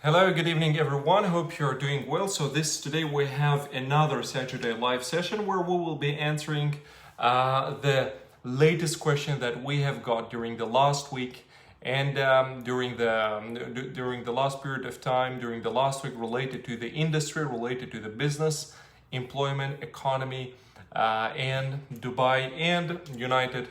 Hello, good evening everyone. Hope you're doing well. Today we have another Saturday live session where we will be answering the latest question that we have got during the last week and during the last period of time during the last week related to the industry, related to the business, employment, economy, and Dubai and United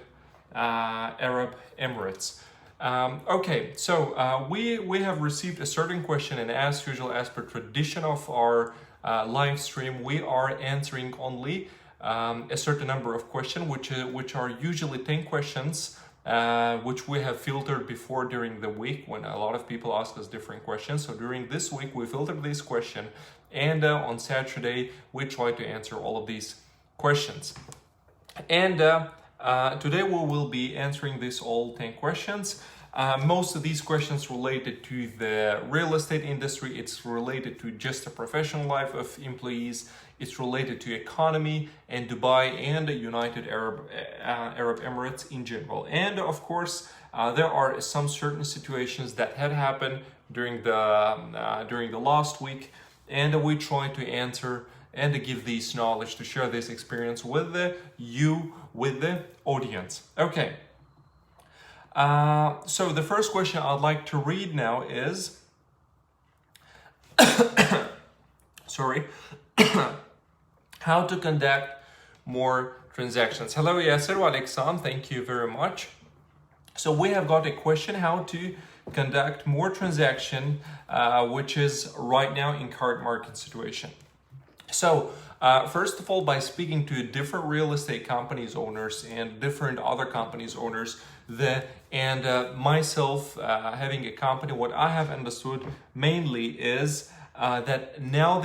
Arab Emirates. We have received a certain question, and as usual, as per tradition of our live stream, we are answering only a certain number of questions, which are usually 10 questions, which we have filtered before during the week when a lot of people ask us different questions. So during this week, we filtered this question, and on Saturday, we try to answer all of these questions. And today we will be answering these all 10 questions. Most of these questions related to the real estate industry. It's related to just the professional life of employees. It's related to economy and Dubai and the United Arab Emirates in general. And of course, there are some certain situations that had happened during the last week, and we try to answer and to give this knowledge, to share this experience with the audience. Okay. So the first question I'd like to read now is, sorry, how to conduct more transactions. Hello, Yasser wa Alexam, thank you very much. So we have got a question, how to conduct more transaction, which is right now in current market situation. So, first of all, by speaking to different real estate companies owners and different other companies owners, myself having a company, what I have understood mainly is that now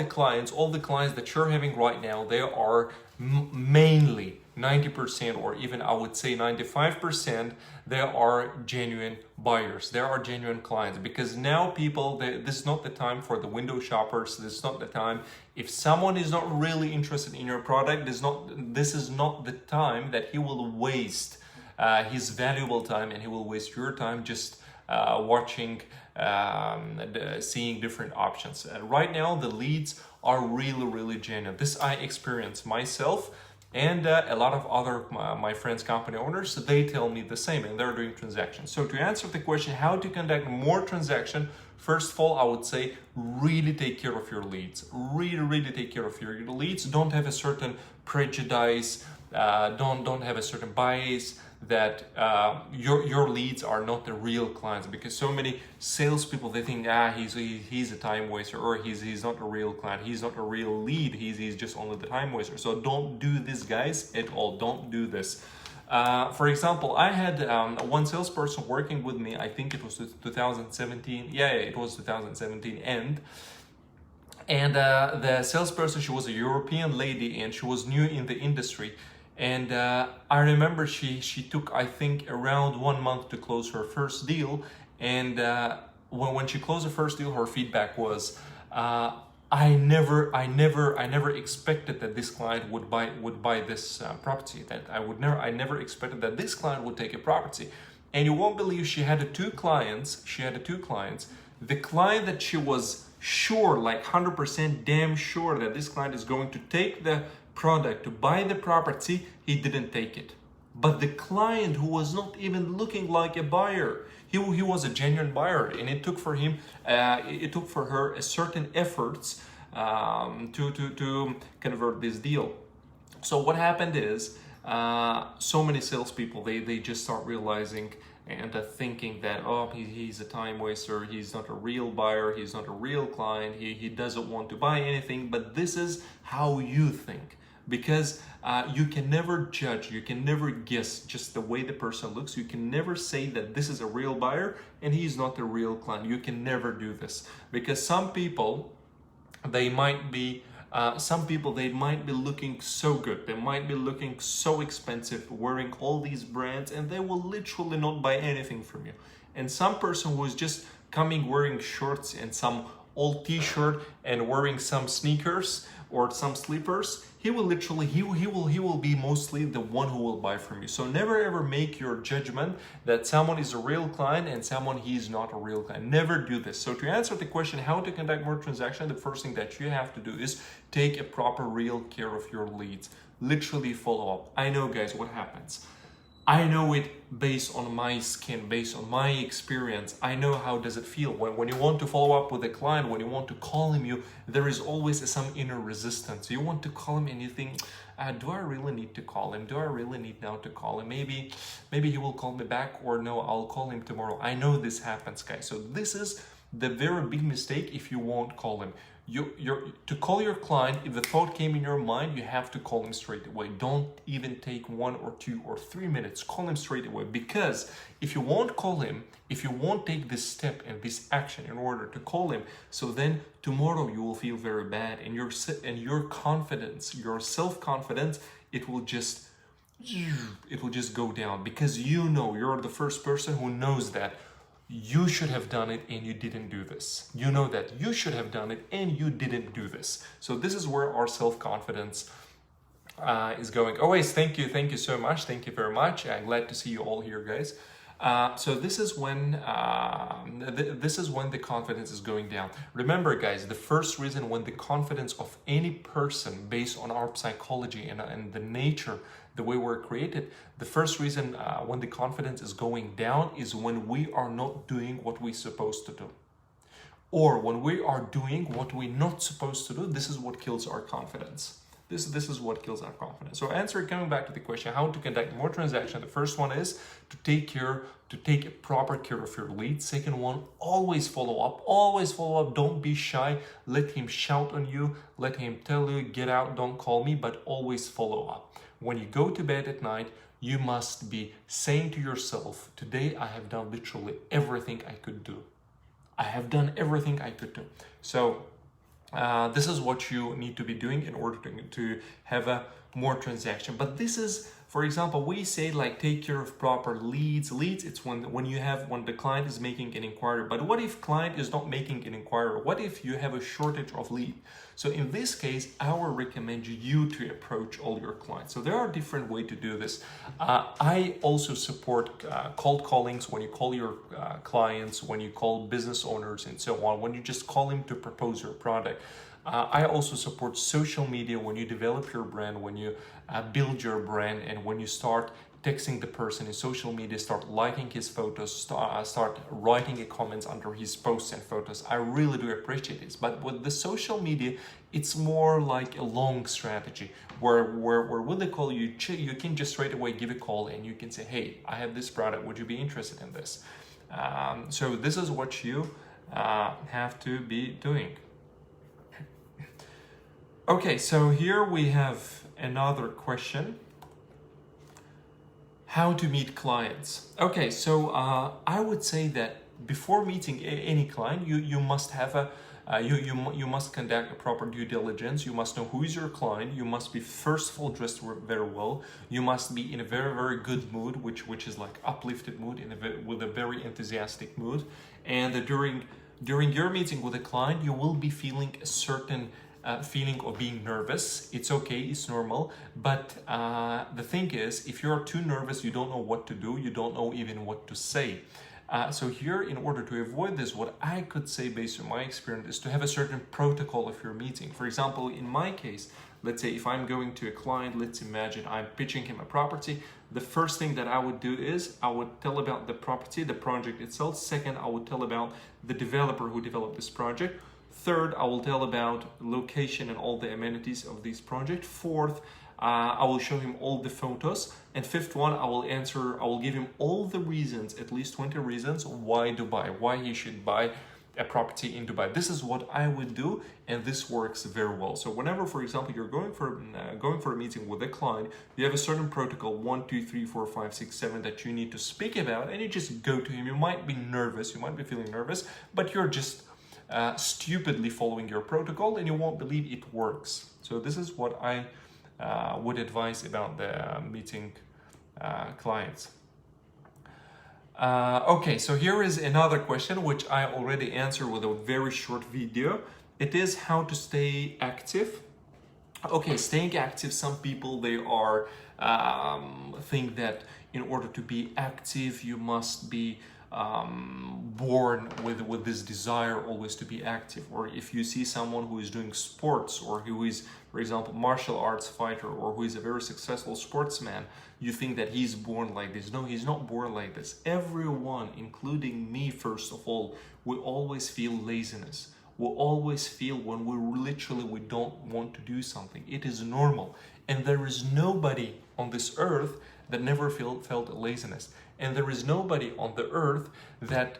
all the clients that you're having right now, they are mainly 90%, or even I would say 95%, they are genuine buyers. They are genuine clients, because now this is not the time for the window shoppers. This is not the time. If someone is not really interested in your product, this is not the time that he will waste his valuable time, and he will waste your time just watching, seeing different options. Right now, the leads are really, really genuine. This I experience myself, and a lot of other my friends, company owners, they tell me the same, and they're doing transactions. So to answer the question, how to conduct more transaction, first of all, I would say really take care of your leads. Really take care of your leads. Don't have a certain prejudice. Don't have a certain bias that your leads are not the real clients, because so many salespeople, they think he's a time waster, or he's not a real client, he's not a real lead, he's just only the time waster. So don't do this, guys, at all. Don't do this. For example, I had one salesperson working with me. I think it was 2017. Yeah, it was 2017 and the salesperson, she was a European lady and she was new in the industry. And I remember she took, I think, around 1 month to close her first deal. And when she closed the first deal, her feedback was, I never expected that this client would buy this property. I never expected that this client would take a property. And you won't believe, she had two clients. The client that she was sure, like 100% damn sure that this client is going to take the product to buy the property, he didn't take it. But the client who was not even looking like a buyer, he was a genuine buyer, and it took for her a certain efforts to convert this deal. So what happened is, so many salespeople, they just start realizing and thinking that, he's a time waster, he's not a real buyer, he's not a real client, he doesn't want to buy anything. But this is how you think, because you can never judge, you can never guess just the way the person looks. You can never say that this is a real buyer and he's not a real client. You can never do this, because some people, they might be looking so good, they might be looking so expensive, wearing all these brands, and they will literally not buy anything from you. And some person who is just coming wearing shorts and some old t-shirt and wearing some sneakers, or some slippers, he will literally, he will be mostly the one who will buy from you. So never ever make your judgment that someone is a real client and someone he is not a real client. Never do this. So to answer the question, how to conduct more transactions, the first thing that you have to do is take a proper real care of your leads. Literally follow up. I know, guys, what happens. I know it based on my skin, based on my experience. I know how does it feel. When you want to follow up with a client, when you want to call him, there is always some inner resistance. You want to call him and you think, do I really need to call him? Do I really need now to call him? Maybe he will call me back, or no, I'll call him tomorrow. I know this happens, guys. So this is the very big mistake if you won't call him. To call your client, if the thought came in your mind, you have to call him straight away. Don't even take 1 or 2 or 3 minutes. Call him straight away, because if you won't call him, if you won't take this step and this action in order to call him, so then tomorrow you will feel very bad, and your confidence, your self-confidence, it will just go down, because you're the first person who knows that you should have done it and you didn't do this. You know that you should have done it and you didn't do this. So this is where our self-confidence is going. Always, thank you so much. Thank you very much. I'm glad to see you all here, guys. So this is when the confidence is going down. Remember, guys, the first reason when the confidence of any person, based on our psychology and the nature, the way we're created, the first reason when the confidence is going down is when we are not doing what we're supposed to do, or when we are doing what we're not supposed to do. This is what kills our confidence. This is what kills our confidence. So coming back to the question, how to conduct more transactions. The first one is to take proper care of your leads. Second one, always follow up. Don't be shy. Let him shout on you. Let him tell you, get out, don't call me, but always follow up. When you go to bed at night, you must be saying to yourself, today I have done literally everything I could do. I have done everything I could do. So this is what you need to be doing in order to have a more transaction. But this is, for example, we say like take care of proper leads. It's when the client is making an inquiry. But what if client is not making an inquiry? What if you have a shortage of lead? So in this case, I would recommend you to approach all your clients. So there are different ways to do this. I also support cold callings, when you call your clients, when you call business owners and so on, when you just call them to propose your product. I also support social media, when you develop your brand, when you build your brand, and when you start texting the person in social media, start liking his photos, start writing comments under his posts and photos. I really do appreciate this. But with the social media, it's more like a long strategy where with the call, you can just straight away give a call and you can say, hey, I have this product, would you be interested in this? So this is what you have to be doing. Okay, so here we have another question. How to meet clients. Okay, so I would say that before meeting any client, you must have you must conduct a proper due diligence. You must know who is your client. You must be first of all dressed very well. You must be in a very good mood, which is like uplifted mood, with a very enthusiastic mood. And during your meeting with a client, you will be feeling a certain feeling of being nervous. It's okay, it's normal. But the thing is, if you're too nervous, you don't know what to do, you don't know even what to say. So here, in order to avoid this, what I could say based on my experience is to have a certain protocol of your meeting. For example, in my case, let's say if I'm going to a client, let's imagine I'm pitching him a property. The first thing that I would do is I would tell about the property, the project itself. Second, I would tell about the developer who developed this project. Third, I will tell about location and all the amenities of this project. Fourth, I will show him all the photos. And fifth one, I will give him all the reasons, at least 20 reasons why Dubai, why he should buy a property in Dubai. This is what I would do, and this works very well. So whenever, for example, you're going for a meeting with a client, you have a certain protocol, 1, 2, 3, 4, 5, 6, 7 that you need to speak about, and you just go to him. You might be nervous, you might be feeling nervous, but you're just stupidly following your protocol, and you won't believe it works. So this is what I would advise about the meeting clients. Okay, so here is another question which I already answered with a very short video. It is how to stay active Okay, staying active. Some people, they are think that in order to be active, you must be born with this desire always to be active. Or if you see someone who is doing sports, or who is, for example, martial arts fighter, or who is a very successful sportsman, you think that he's born like this. No, he's not born like this. Everyone, including me, first of all, we always feel laziness. We'll always feel when we don't want to do something. It is normal. And there is nobody on this earth that never felt laziness. And there is nobody on the earth that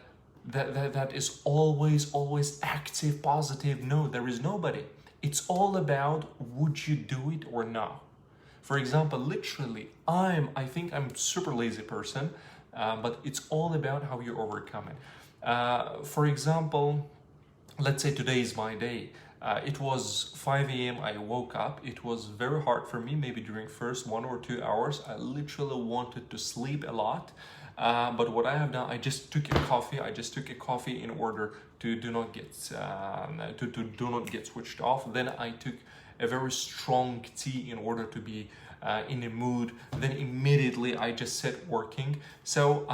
is always active, positive. No, there is nobody. It's all about, would you do it or not? For example, literally, I think I'm a super lazy person, but it's all about how you overcome it. For example, let's say today is my day. It was 5 a.m. I woke up. It was very hard for me. Maybe during first 1 or 2 hours, I literally wanted to sleep a lot. But what I have done, I just took a coffee. I just took a coffee in order to do not get do not get switched off. Then I took a very strong tea in order to be in the mood. Then immediately I just set working. So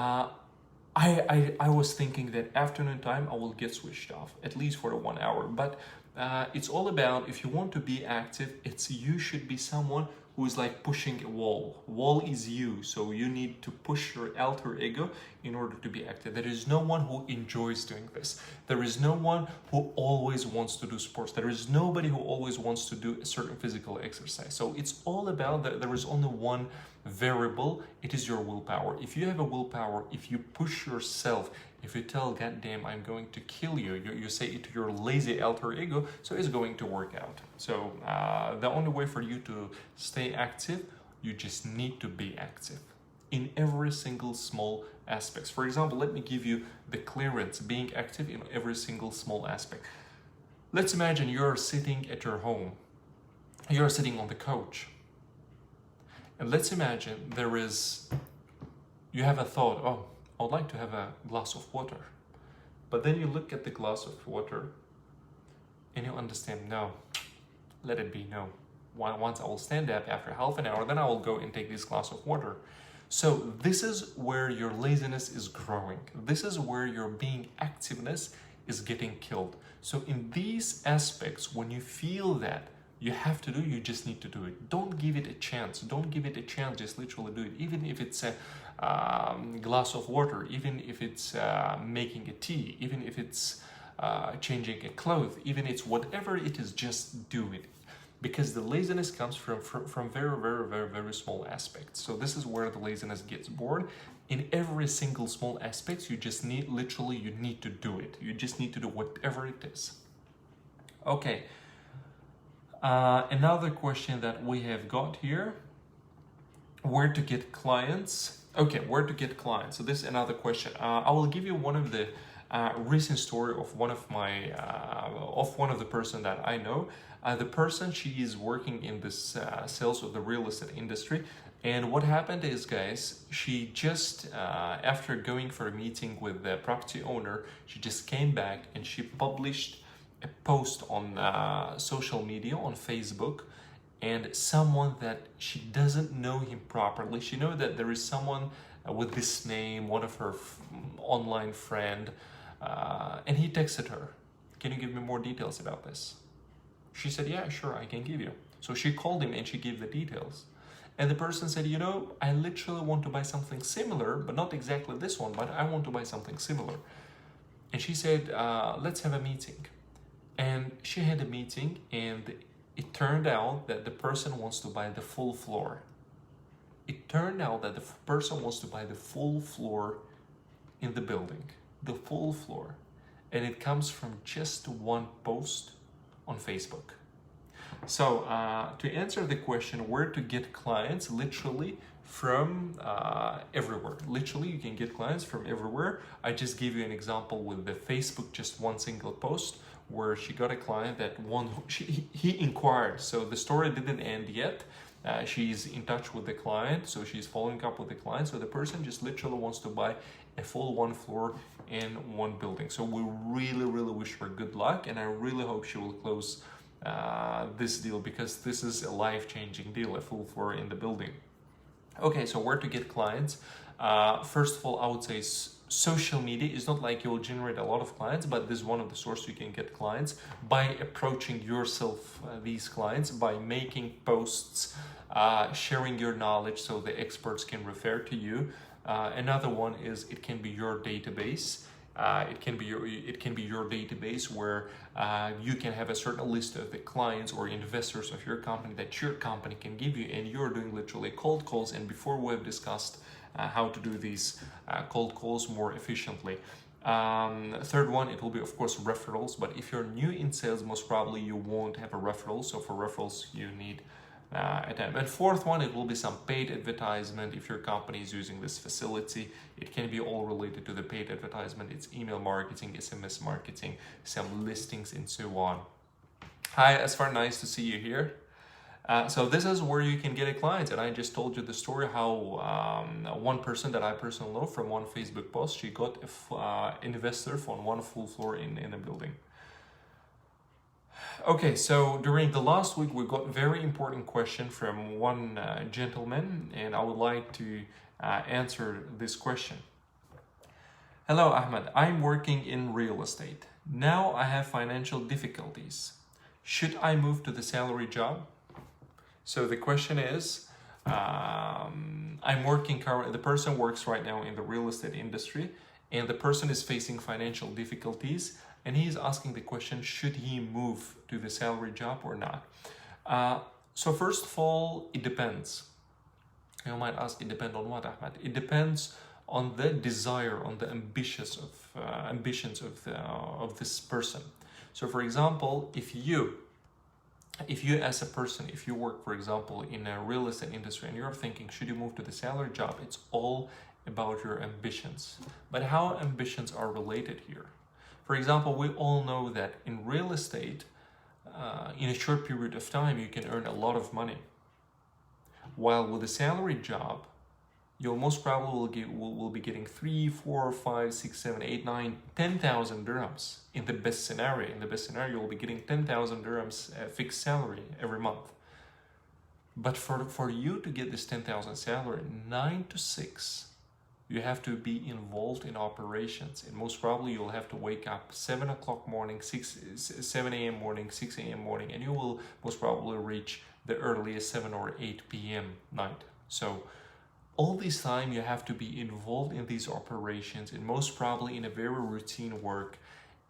I was thinking that afternoon time I will get switched off, at least for the 1 hour. But it's all about, if you want to be active, you should be someone who is like pushing a wall. Wall is you, so you need to push your alter ego in order to be active. There is no one who enjoys doing this. There is no one who always wants to do sports. There is nobody who always wants to do a certain physical exercise. So it's all about that. There is only one variable. It is your willpower. If you have a willpower, if you push yourself, if you tell, God damn, I'm going to kill you, you say it to your lazy alter ego, so it's going to work out. So the only way for you to stay active, you just need to be active in every single small aspects. For example, let me give you the clearance, being active in every single small aspect. Let's imagine you're sitting at your home. You're sitting on the couch. And let's imagine you have a thought, oh, I would like to have a glass of water. But then you look at the glass of water and you understand, no, let it be, no. Once I will stand up after half an hour, then I will go and take this glass of water. So this is where your laziness is growing. This is where your being activeness is getting killed. So in these aspects, when you feel that you have to do, you just need to do it. Don't give it a chance. Don't give it a chance. Just literally do it. Even if it's a glass of water, even if it's making a tea, even if it's changing a cloth, even if it's whatever it is, just do it. Because the laziness comes from very small aspects. So this is where the laziness gets born. In every single small aspect, you just need, literally, you need to do it. You just need to do whatever it is. Okay. Another question that we have got here, where to get clients? Okay, where to get clients? So this is another question. I will give you one of the recent story of one of the person that I know. The person, she is working in this sales of the real estate industry. And what happened is, guys, she just, after going for a meeting with the property owner, she just came back and she published a post on social media, on Facebook, and someone that she doesn't know him properly. She knows that there is someone with this name, one of her online friend, and he texted her, can you give me more details about this? She said, yeah, sure, I can give you. So she called him and she gave the details. And the person said, you know, I literally want to buy something similar, but not exactly this one, but I want to buy something similar. And she said, let's have a meeting. And she had a meeting, and it turned out that the person wants to buy the full floor. It turned out that the person wants to buy the full floor in the building, the full floor. And it comes from just one post on Facebook. So to answer the question, where to get clients, literally from everywhere. Literally, you can get clients from everywhere. I just gave you an example with the Facebook, just one single post, where she got a client that he inquired. So the story didn't end yet. She's in touch with the client, so she's following up with the client. So the person just literally wants to buy a full one floor in one building. So we really wish her good luck, and I really hope she will close this deal, because this is a life-changing deal, a full floor in the building. Okay, so where to get clients? First of all, I would say social media is not like you'll generate a lot of clients, but this is one of the sources you can get clients by approaching yourself these clients, by making posts, sharing your knowledge so the experts can refer to you. Another one is it can be your database. It can be your database where you can have a certain list of the clients or investors of your company that your company can give you, and you're doing literally cold calls. And before we have discussed how to do these cold calls more efficiently. Third one, it will be of course referrals, but if you're new in sales, most probably you won't have a referral. So for referrals, you need a time. And fourth one, it will be some paid advertisement. If your company is using this facility, it can be all related to the paid advertisement. It's email marketing, SMS marketing, some listings, and so on. Hi, Asfar, nice to see you here. So this is where you can get a client, and I just told you the story how one person that I personally know from one Facebook post, she got an investor for one full floor in a building. Okay, so during the last week we got very important question from one gentleman, and I would like to answer this question. Hello Ahmed, I'm working in real estate. Now I have financial difficulties. Should I move to the salary job? So the question is, I'm working currently, the person works right now in the real estate industry, and the person is facing financial difficulties, and he is asking the question, should he move to the salary job or not? So first of all, it depends. You might ask, it depends on what, Ahmed? It depends on the desire, on the ambitions of this person. So for example, if you as a person, if you work, for example, in a real estate industry and you're thinking, should you move to the salary job? It's all about your ambitions. But how ambitions are related here? For example, we all know that in real estate, in a short period of time, you can earn a lot of money. While with a salary job, you'll most probably will be getting 3, 4, 5, 6, 7, 8, 9, 10,000 dirhams in the best scenario. In the best scenario, you'll be getting 10,000 dirhams fixed salary every month. But for you to get this 10,000 salary, 9 to 6, you have to be involved in operations, and most probably you'll have to wake up 7 o'clock morning, 7 a.m. morning, 6 a.m. morning, and you will most probably reach the earliest 7 or 8 p.m. night. So all this time you have to be involved in these operations, and most probably in a very routine work.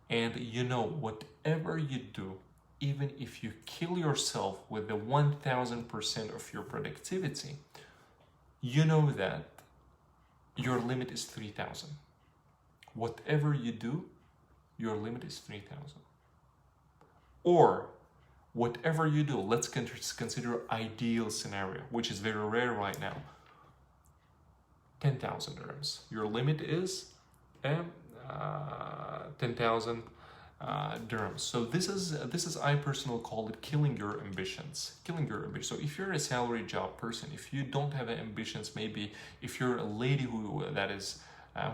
And you know, whatever you do, even if you kill yourself with the 1000% of your productivity, you know that your limit is 3,000. Whatever you do, your limit is 3,000. Or whatever you do, let's consider ideal scenario, which is very rare right now. 10,000 dirhams. Your limit is 10,000 dirhams. So this is I personally call it killing your ambitions. Killing your ambitions. So if you're a salary job person, if you don't have ambitions, maybe if you're a lady who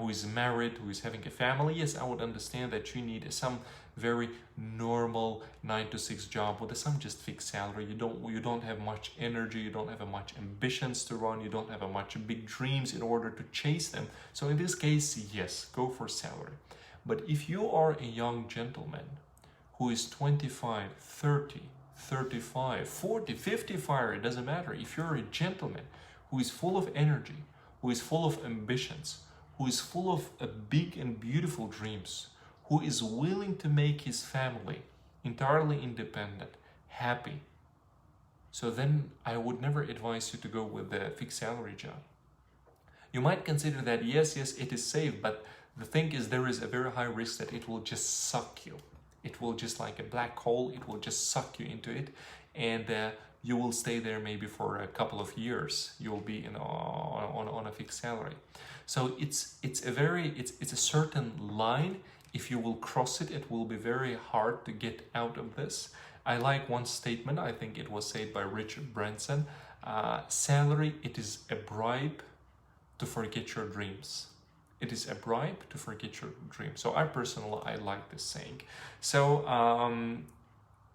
is married, who is having a family, yes, I would understand that you need some very normal 9 to 6 job with some just fixed salary. You don't have much energy, you don't have much ambitions to run, you don't have much big dreams in order to chase them. So in this case, yes, go for salary. But if you are a young gentleman who is 25, 30, 35, 40, 55, it doesn't matter. If you're a gentleman who is full of energy, who is full of ambitions, who is full of big and beautiful dreams, who is willing to make his family entirely independent, happy, so then I would never advise you to go with the fixed salary job. You might consider that, yes, it is safe, but the thing is, there is a very high risk that it will just suck you. It will just like a black hole, it will just suck you into it, and you will stay there maybe for a couple of years. You will be on a fixed salary. So it's a certain line. If you will cross it, it will be very hard to get out of this. I like one statement, I think it was said by Richard Branson. Salary, it is a bribe to forget your dreams. It is a bribe to forget your dreams. So I like this saying. So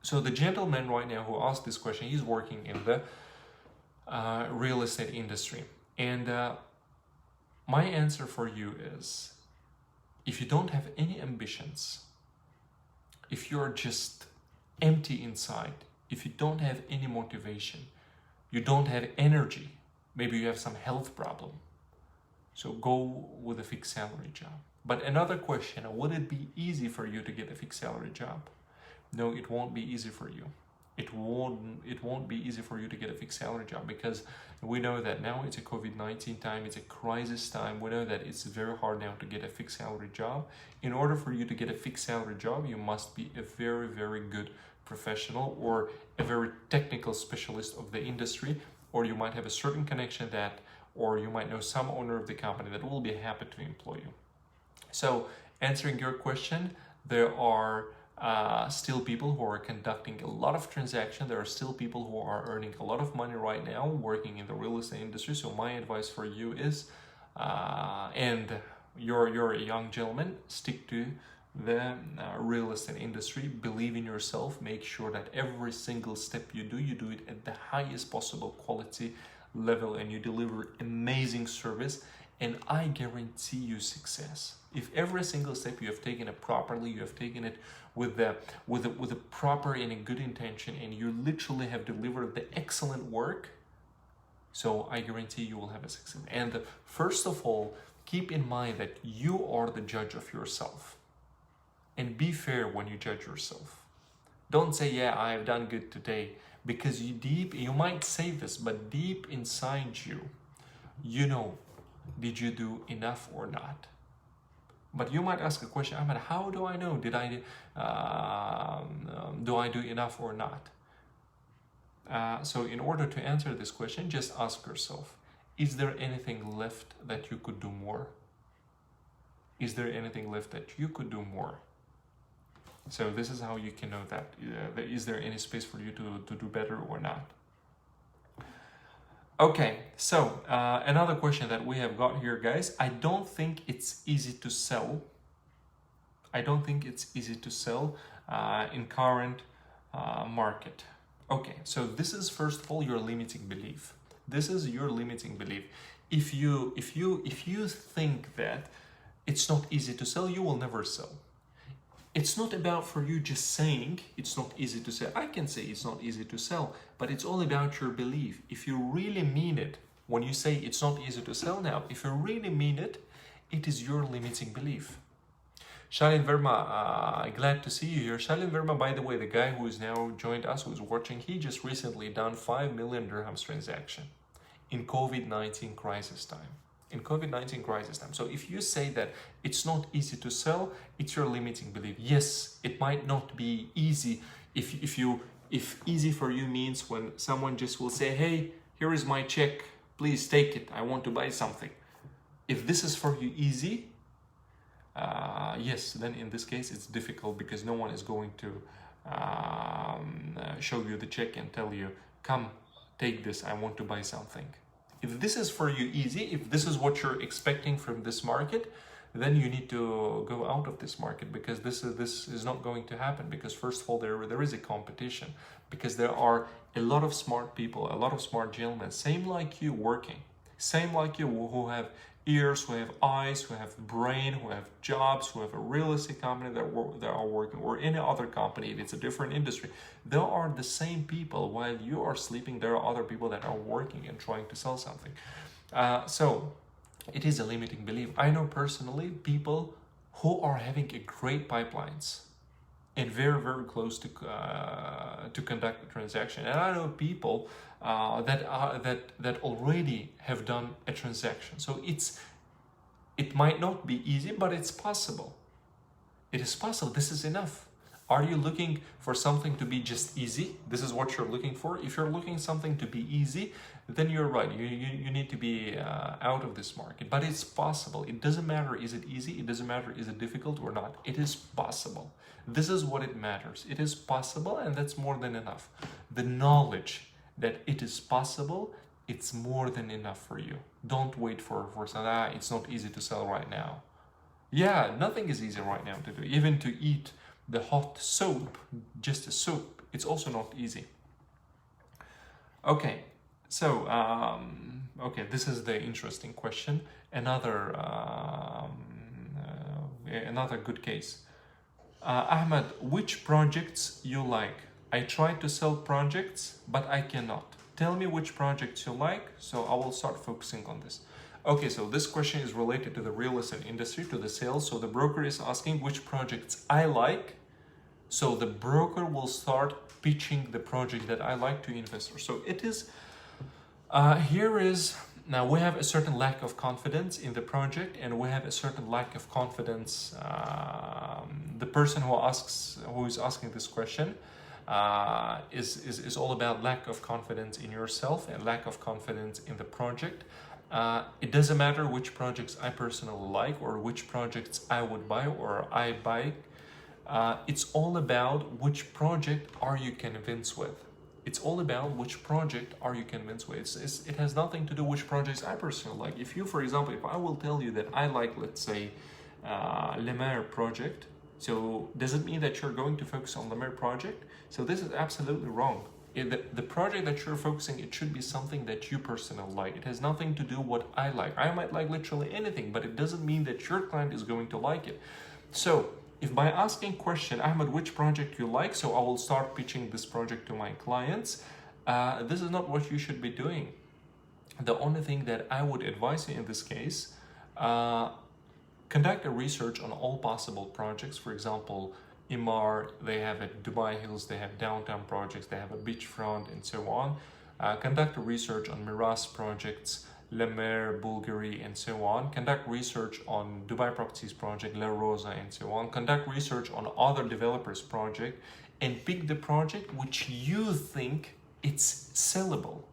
So the gentleman right now who asked this question, he's working in the real estate industry. And my answer for you is, if you don't have any ambitions, if you're just empty inside, if you don't have any motivation, you don't have energy, maybe you have some health problem, so go with a fixed salary job. But another question, would it be easy for you to get a fixed salary job? No, it won't be easy for you. It won't be easy for you to get a fixed salary job, because we know that now it's a COVID-19 time, it's a crisis time. We know that it's very hard now to get a fixed salary job. In order for you to get a fixed salary job, you must be a very, very good professional or a very technical specialist of the industry, or you might have a certain connection that, or you might know some owner of the company that will be happy to employ you. So answering your question, there are still people who are conducting a lot of transactions. There are still people who are earning a lot of money right now working in the real estate industry. So my advice for you is, and you're a young gentleman, stick to the real estate industry. Believe in yourself. Make sure that every single step you do it at the highest possible quality level, and you deliver amazing service, and I guarantee you success. If every single step you have taken it properly, you have taken it with a proper and a good intention, and you literally have delivered the excellent work, so I guarantee you will have a success. And first of all, keep in mind that you are the judge of yourself, and be fair when you judge yourself. Don't say, yeah, I have done good today, because you might say this, but deep inside you, you know, did you do enough or not? But you might ask a question, Ahmed, how do I know? Do I do enough or not? So in order to answer this question, just ask yourself, is there anything left that you could do more? Is there anything left that you could do more? So this is how you can know that. Is there any space for you to do better or not? Okay, so another question that we have got here, guys. I don't think it's easy to sell. I don't think it's easy to sell in current market. Okay, so this is first of all your limiting belief. This is your limiting belief. If you think that it's not easy to sell, you will never sell. It's not about for you just saying it's not easy to sell. I can say it's not easy to sell, but it's all about your belief. If you really mean it, when you say it's not easy to sell now, if you really mean it, it is your limiting belief. Shalin Verma, glad to see you here. Shalin Verma, by the way, the guy who is now joined us, who's watching, he just recently done 5 million dirhams transaction in COVID-19 crisis time. In COVID-19 crisis time. So if you say that it's not easy to sell, it's your limiting belief. Yes, it might not be easy. If easy for you means when someone just will say, hey, here is my check, please take it, I want to buy something. If this is for you easy, yes, then in this case it's difficult, because no one is going to show you the check and tell you, come, take this, I want to buy something. If this is for you easy, if this is what you're expecting from this market, then you need to go out of this market, because this is not going to happen. Because first of all, there is a competition, because there are a lot of smart people, a lot of smart gentlemen, same like you, working, same like you, who have ears, who have eyes, who have brain, who have jobs, who have a real estate company that are working, or any other company, if it's a different industry. There are the same people. While you are sleeping, there are other people that are working and trying to sell something. So it is a limiting belief. I know personally people who are having a great pipelines and very, very close to conduct a transaction. And I know people that already have done a transaction. So it might not be easy, but it's possible. It is possible. This is enough. Are you looking for something to be just easy? This is what you're looking for. If you're looking something to be easy, then you're right. You need to be out of this market. But it's possible. It doesn't matter, is it easy? It doesn't matter, is it difficult or not? It is possible. This is what it matters. It is possible, and that's more than enough. The knowledge that it is possible, it's more than enough for you. Don't wait for something, it's not easy to sell right now. Yeah, nothing is easy right now to do. Even to eat the hot soap, just a soap, It's also not easy. Okay, so okay, this is the interesting question. Another good case. Ahmed, which projects you like? I try to sell projects, but I cannot. Tell me which projects you like, so I will start focusing on this. Okay, so this question is related to the real estate industry, to the sales. So the broker is asking which projects I like. So the broker will start pitching the project that I like to investors. So it is, now we have a certain lack of confidence in the project, and we have a certain lack of confidence. The person who is asking this question is all about lack of confidence in yourself and lack of confidence in the project. It doesn't matter which projects I personally like or which projects I would buy or I buy. It's all about which project are you convinced with. It's all about which project are you convinced with. It has nothing to do which projects I personally like. If you, for example, if I will tell you that I like, let's say, Le Maire project, so does it mean that you're going to focus on Le Maire project? So this is absolutely wrong. The project that you're focusing, it should be something that you personally like. It has nothing to do what I like. I might like literally anything, but it doesn't mean that your client is going to like it. So if by asking question, Ahmed, which project you like, so I will start pitching this project to my clients, this is not what you should be doing. The only thing that I would advise you in this case, conduct a research on all possible projects. For example, Imar, they have at Dubai Hills, they have downtown projects, they have a beachfront and so on. Conduct a research on Miras projects, Le Maire, Bulgari, and so on. Conduct research on Dubai Properties project, La Rosa, and so on. Conduct research on other developers' project and pick the project which you think it's sellable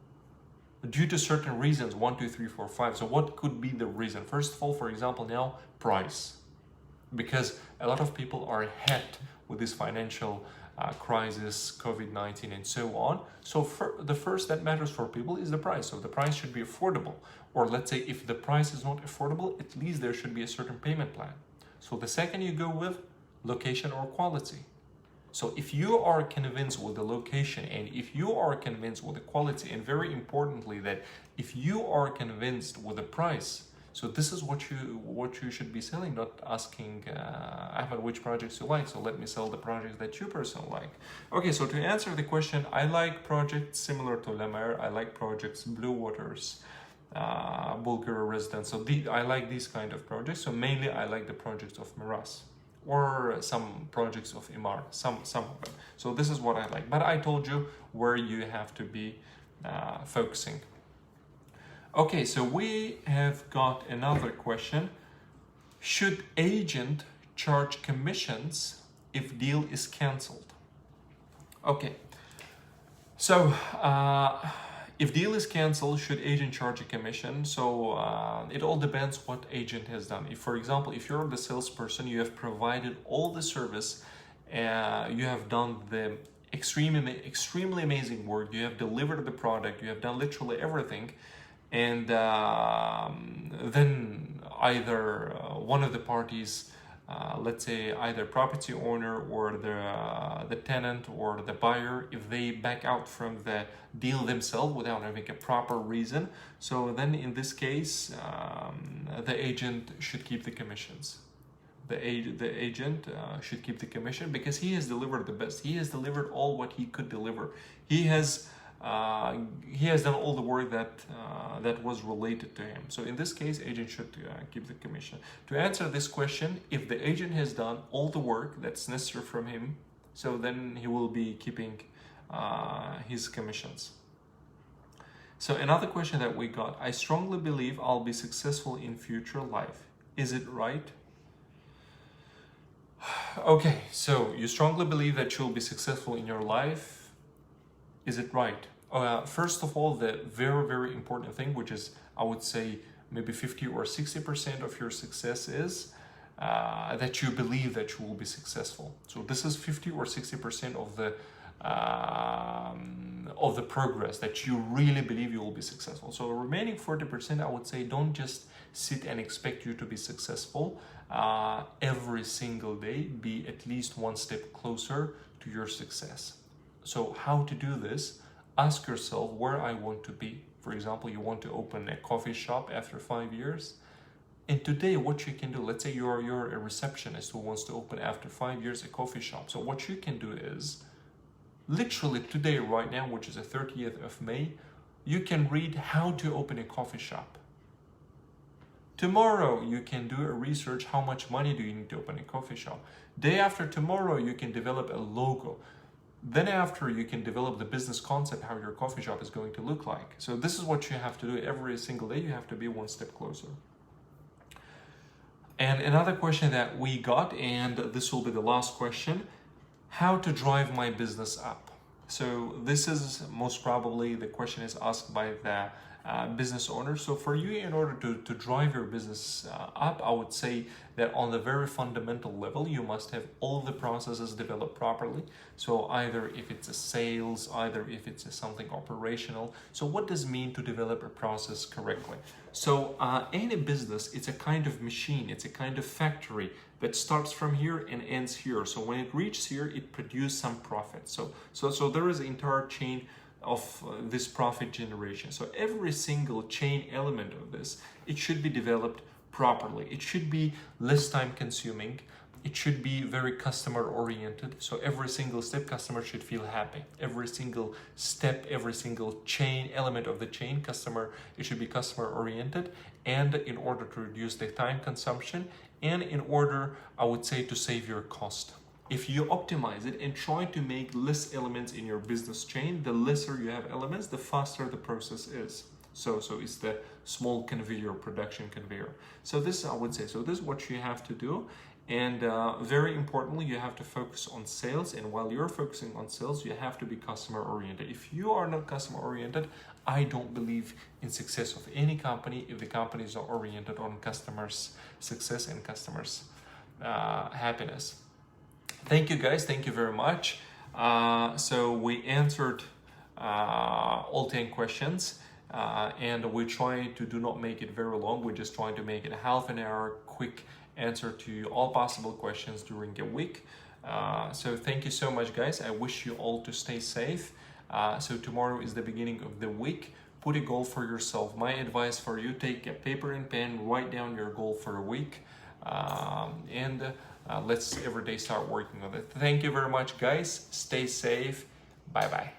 due to certain reasons, 1, 2, 3, 4, 5. So what could be the reason? First of all, for example, now price, because a lot of people are hit with this financial crisis, COVID-19 and so on. So the first that matters for people is the price. So the price should be affordable. Or let's say if the price is not affordable, at least there should be a certain payment plan. So the second you go with location or quality. So if you are convinced with the location and if you are convinced with the quality, and very importantly that if you are convinced with the price, so this is what you should be selling, not asking Ahmed which projects you like. So let me sell the projects that you personally like. Okay, so to answer the question, I like projects similar to Le Maire. I like projects Blue Waters, Bulgari Residence. So I like these kind of projects. So mainly I like the projects of Miras or some projects of Imar, some of them. So this is what I like. But I told you where you have to be focusing. Okay, so we have got another question. Should agent charge commissions if deal is cancelled? Okay, so if deal is cancelled, should agent charge a commission? So it all depends what agent has done. If, for example, if you're the salesperson, you have provided all the service, you have done the extremely amazing work, you have delivered the product, you have done literally everything, and then either one of the parties, let's say either property owner or the tenant or the buyer, if they back out from the deal themselves without having a proper reason, so then in this case the agent should keep the commissions. The agent should keep the commission because he has delivered the best. He has delivered all what he could deliver. He has done all the work that was related to him. So in this case, agent should keep the commission. To answer this question, if the agent has done all the work that's necessary from him, so then he will be keeping his commissions. So another question that we got, I strongly believe I'll be successful in future life. Is it right? Okay, so you strongly believe that you'll be successful in your life. Is it right? First of all, the very important thing, which is, I would say, maybe 50 or 60% of your success is that you believe that you will be successful. So this is 50 or 60% of the progress, that you really believe you will be successful. So the remaining 40%, I would say, don't just sit and expect you to be successful. Every single day, be at least one step closer to your success. So how to do this? Ask yourself where I want to be. For example, you want to open a coffee shop after 5 years. And today, what you can do, let's say you're a receptionist who wants to open after 5 years a coffee shop. So what you can do is, literally today, right now, which is the 30th of May, you can read how to open a coffee shop. Tomorrow, you can do a research, how much money do you need to open a coffee shop. Day after tomorrow, you can develop a logo. Then after, you can develop the business concept, how your coffee shop is going to look like. So this is what you have to do every single day. You have to be one step closer. And another question that we got, and this will be the last question, how to drive my business up. So this is most probably the question is asked by the business owner. So for you, in order to drive your business up, I would say that on the very fundamental level, you must have all the processes developed properly. So either if it's a sales, either if it's something operational. So what does it mean to develop a process correctly? So any business, it's a kind of machine, it's a kind of factory that starts from here and ends here. So when it reaches here, it produces some profit. So there is an entire chain of this profit generation. So every single chain element of this, it should be developed properly. It should be less time consuming. It should be very customer oriented. So every single step, customer should feel happy. Every single step, every single chain element of the chain, it should be customer oriented. And in order to reduce the time consumption, and in order, I would say, to save your cost. If you optimize it and try to make less elements in your business chain, the lesser you have elements, the faster the process is. So it's the small conveyor, production conveyor. So this, I would say, so this is what you have to do. And very importantly, you have to focus on sales. And while you're focusing on sales, you have to be customer oriented. If you are not customer oriented, I don't believe in success of any company if the company is not oriented on customers' success and customers' happiness. Thank you guys, thank you very much. So we answered all 10 questions and we try to do not make it very long. We're just trying to make it half an hour, quick answer to all possible questions during a week. So thank you so much guys. I wish you all to stay safe. So tomorrow is the beginning of the week. Put a goal for yourself. My advice for you, take a paper and pen, write down your goal for a week. Let's every day start working on it. Thank you very much guys. Stay safe. Bye bye.